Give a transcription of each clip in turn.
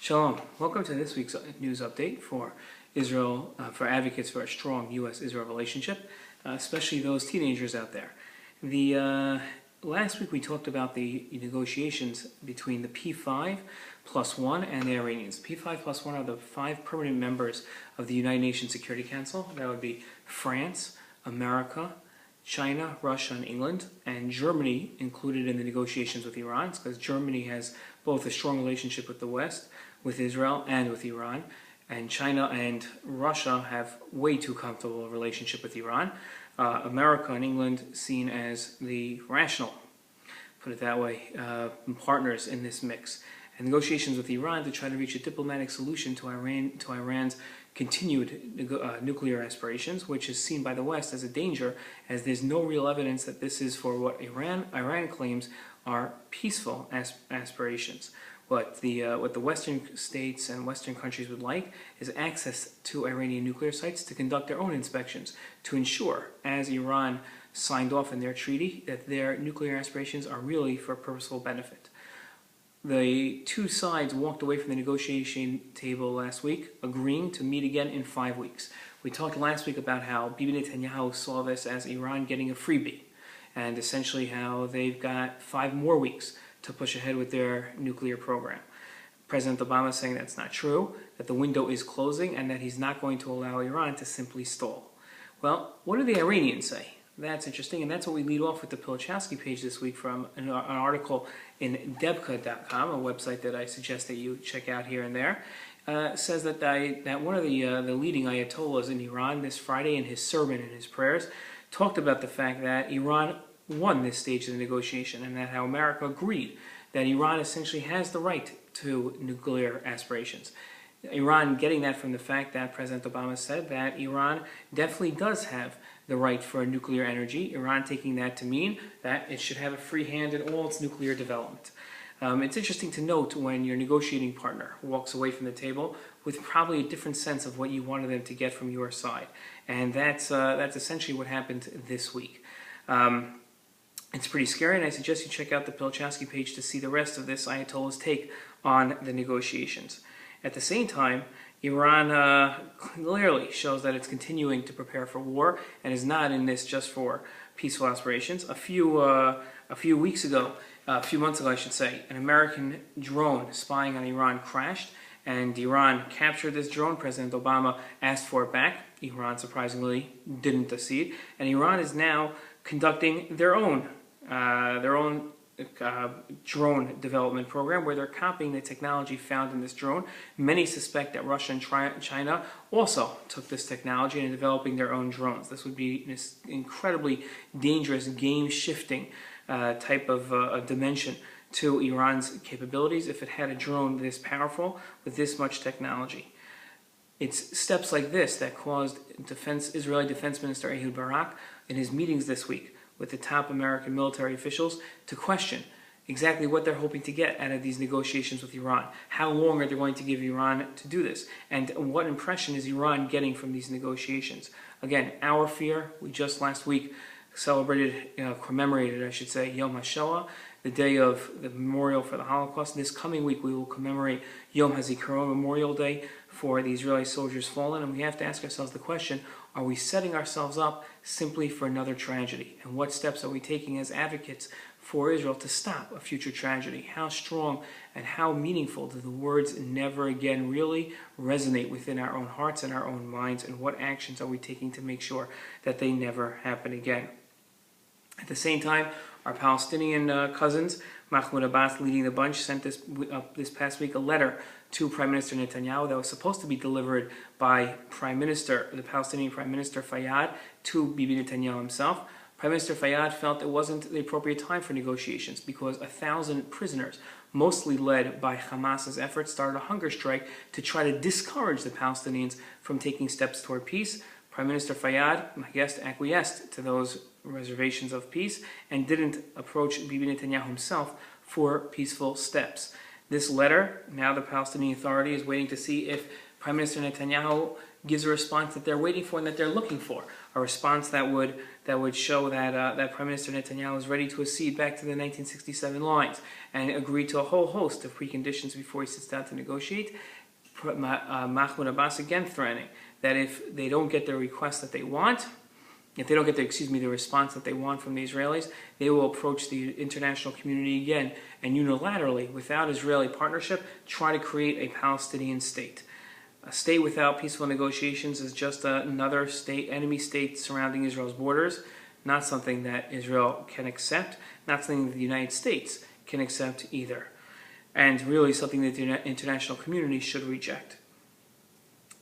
Shalom. Welcome to this week's news update for Israel, for advocates for a strong U.S.-Israel relationship, especially those teenagers out there. Last week we talked about the negotiations between the P5+1 and the Iranians. P5+1 are the 5 permanent members of the United Nations Security Council. That would be France, America, China, Russia, and England, and Germany included in the negotiations with Iran, because Germany has both a strong relationship with the West, with Israel, and with Iran, and China and Russia have way too comfortable a relationship with Iran. America and England seen as the rational, put it that way, partners in this mix. And negotiations with Iran to try to reach a diplomatic solution to Iran's continued nuclear aspirations, which is seen by the West as a danger, as there's no real evidence that this is for what Iran claims are peaceful aspirations. What the Western states and Western countries would like is access to Iranian nuclear sites to conduct their own inspections, to ensure, as Iran signed off in their treaty, that their nuclear aspirations are really for purposeful benefit. The two sides walked away from the negotiation table last week, agreeing to meet again in 5 weeks. We talked last week about how Bibi Netanyahu saw this as Iran getting a freebie, and essentially how they've got 5 more weeks to push ahead with their nuclear program. President Obama is saying that's not true, that the window is closing, and that he's not going to allow Iran to simply stall. Well, what do the Iranians say? That's interesting, and that's what we lead off with the Pilichowski Page this week from an article in debka.com, a website that I suggest that you check out here and there. Says that one of the leading ayatollahs in Iran this Friday, in his sermon and his prayers, talked about the fact that Iran won this stage of the negotiation, and that how America agreed that Iran essentially has the right to nuclear aspirations. Iran getting that from the fact that President Obama said that Iran definitely does have the right for nuclear energy, Iran taking that to mean that it should have a free hand in all its nuclear development. It's interesting to note when your negotiating partner walks away from the table with probably a different sense of what you wanted them to get from your side. And that's essentially what happened this week. It's pretty scary, and I suggest you check out the Pilichowski Page to see the rest of this Ayatollah's take on the negotiations. At the same time, Iran clearly shows that it's continuing to prepare for war and is not in this just for peaceful aspirations. A few months ago, I should say, an American drone spying on Iran crashed, and Iran captured this drone. President Obama asked for it back. Iran surprisingly didn't accede, and Iran is now conducting their own drone development program, where they're copying the technology found in this drone. Many suspect that Russia and China also took this technology and are developing their own drones. This would be an incredibly dangerous, game-shifting type of dimension to Iran's capabilities if it had a drone this powerful with this much technology. It's steps like this that caused Israeli Defense Minister Ehud Barak in his meetings this week with the top American military officials to question exactly what they're hoping to get out of these negotiations with Iran. How long are they going to give Iran to do this? And what impression is Iran getting from these negotiations? Again, our fear, we just last week commemorated, Yom HaShoah, the day of the memorial for the Holocaust. This coming week we will commemorate Yom HaZikaron, Memorial Day, for the Israeli soldiers fallen, and we have to ask ourselves the question, are we setting ourselves up simply for another tragedy? And what steps are we taking as advocates for Israel to stop a future tragedy? How strong and how meaningful do the words "never again" really resonate within our own hearts and our own minds? And what actions are we taking to make sure that they never happen again? At the same time, our Palestinian cousins, Mahmoud Abbas leading the bunch, sent this past week a letter to Prime Minister Netanyahu that was supposed to be delivered by the Palestinian Prime Minister Fayyad to Bibi Netanyahu himself. Prime Minister Fayyad felt it wasn't the appropriate time for negotiations because 1,000 prisoners, mostly led by Hamas's efforts, started a hunger strike to try to discourage the Palestinians from taking steps toward peace. Prime Minister Fayyad, my guest, acquiesced to those reservations of peace and didn't approach Bibi Netanyahu himself for peaceful steps. This letter, now the Palestinian Authority is waiting to see if Prime Minister Netanyahu gives a response that they're waiting for and that they're looking for, a response that would show that Prime Minister Netanyahu is ready to accede back to the 1967 lines and agree to a whole host of preconditions before he sits down to negotiate. Mahmoud Abbas again threatening that if they don't get the request that they want, if they don't get the response that they want from the Israelis, they will approach the international community again and unilaterally, without Israeli partnership, try to create a Palestinian state. A state without peaceful negotiations is just another enemy state surrounding Israel's borders, not something that Israel can accept, not something that the United States can accept either, and really something that the international community should reject.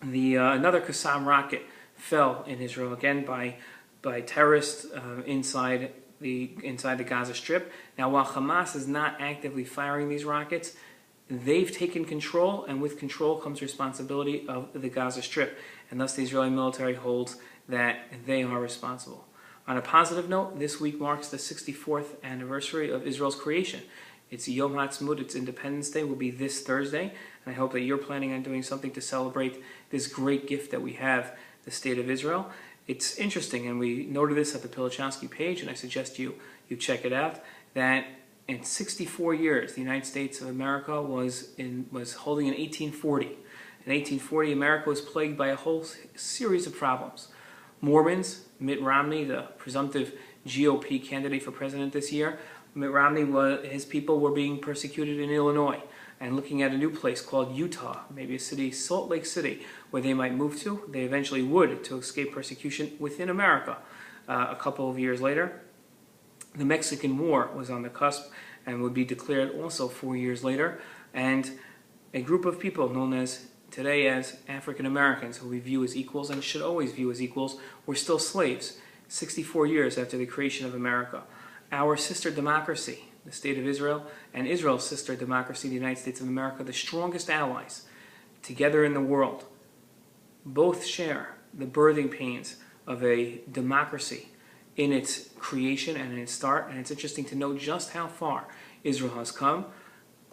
Another Qassam rocket fell in Israel again by terrorists inside the Gaza Strip. Now, while Hamas is not actively firing these rockets, they've taken control, and with control comes responsibility of the Gaza Strip, and thus the Israeli military holds that they are responsible. On a positive note, this week marks the 64th anniversary of Israel's creation. It's Yom HaAtzmaut, its Independence Day, will be this Thursday, and I hope that you're planning on doing something to celebrate this great gift that we have, the State of Israel. It's interesting, and we noted this at the Pilichowski Page, and I suggest you check it out, that in 64 years, the United States of America was holding in 1840. In 1840, America was plagued by a whole series of problems. Mormons, Mitt Romney, the presumptive GOP candidate for president this year, Mitt Romney, his people were being persecuted in Illinois and looking at a new place called Utah, maybe a city, Salt Lake City, where they might move to. They eventually would, to escape persecution within America. A couple of years later, the Mexican War was on the cusp and would be declared also 4 years later, and a group of people known today as African Americans, who we view as equals and should always view as equals, were still slaves 64 years after the creation of America. Our sister democracy, the State of Israel, and Israel's sister democracy, the United States of America, the strongest allies together in the world, both share the birthing pains of a democracy in its creation and in its start. And it's interesting to note just how far Israel has come,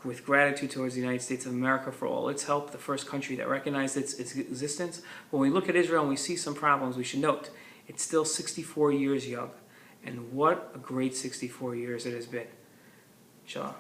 with gratitude towards the United States of America for all its help, the first country that recognized its existence. When we look at Israel and we see some problems, we should note it's still 64 years young. And what a great 64 years it has been. Shalom.